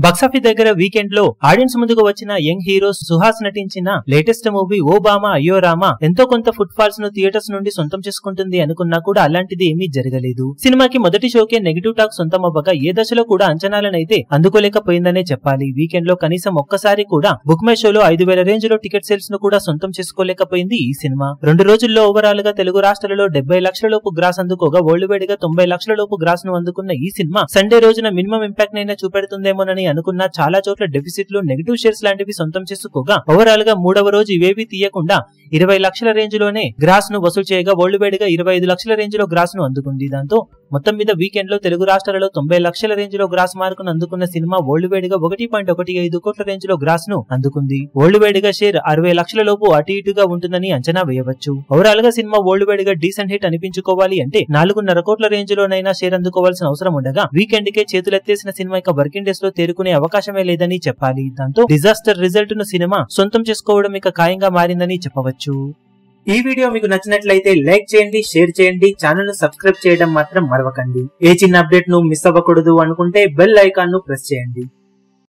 Box office దగ్గర weekend లో audience ముందుకు వచ్చిన యంగ్ హీరో సుహాస్ నటించిన లేటెస్ట్ మూవీ ఓ బామా అయ్యో రామా ఎంతో కొంత ఫుట్ ఫాల్స్ ను థియేటర్స్ నుండి సొంతం చేసుకుంటుంది అనుకున్నా కూడా అలాంటిది ఏమీ జరగలేదు. సినిమాకి మొదటి షోకే నెగిటివ్ టాక్ సొంతం అవ్వగా ఏ దశలో కూడా అంచనాలనైతే అందుకోలేకపోయిందనే చెప్పాలి. వీకెండ్ లో కనీసం ఒక్కసారి కూడా బుక్ మై షోలో 5,000 రేంజ్ లో టికెట్ సేల్స్ ను కూడా సొంతం చేసుకోలేకపోయింది ఈ సినిమా. 2 రోజుల్లో ఓవరాల్ గా తెలుగు రాష్ట్రాలలో 70 లక్షల లోపు గ్రాస్ అందుకోగా వరల్డ్ వైడ్ గా 90 లక్షల లోపు గ్రాస్ ను అందుకున్న ఈ సినిమా సండే రోజున మినిమం ఇంపాక్ట్ నైనా చూపెడుతుందేమోనని అనుకున్న చాలా చోట్ల డెఫిసిట్లు నెగిటివ్ షేర్స్ లాంటివి సొంతం చేసుకోగా ఓవరాల్ గా 3వ రోజు ఇవేవి తీయకుండా 20 లక్షల రేంజ్ లోనే గ్రాస్ ను వసూలు చేయగా వరల్డ్ వైడ్ గా 25 లక్షల రేంజ్ లో గ్రాస్ ను అందుకుంది. దాంతో మొత్తం మీద వీకెండ్ లో తెలుగు రాష్ట్రాలలో 90 లక్షల రేంజ్ లో గ్రాస్ మార్కును అందుకున్న సినిమా వరల్డ్ వైడ్ గా 1.15 కోట్ల రేంజ్ లో గ్రాస్ ను అందుకుంది. వరల్డ్ వైడ్ గా షేర్ 60 లక్షల లోపు అటు ఇటుగా ఉంటుందని అంచనా వేయవచ్చు. ఓవరాల్ గా సినిమా వరల్డ్ వైడ్ గా డీసెంట్ హిట్ అనిపించుకోవాలి అంటే 4.5 కోట్ల రేంజ్ లోనైనా షేర్ అందుకోవాల్సిన అవసరం ఉండగా వీకెండ్ కే చేతులెత్తేసిన సినిమా ఇక వర్కింగ్ డేస్ లో తేరుకునే అవకాశమే లేదని చెప్పాలి. దాంతో డిజాస్టర్ రిజల్ట్ ను సినిమా సొంతం చేసుకోవడం ఇక ఖాయంగా మారిందని చెప్పవచ్చు. ఈ వీడియో మీకు నచ్చినట్లయితే లైక్ చేయండి, షేర్ చేయండి, ఛానల్ ను సబ్స్క్రైబ్ చేయడం మాత్రం మరవకండి. ఏ చిన్న అప్డేట్ ను మిస్ అవ్వకూడదు అనుకుంటే బెల్ ఐకాన్ ను ప్రెస్ చేయండి.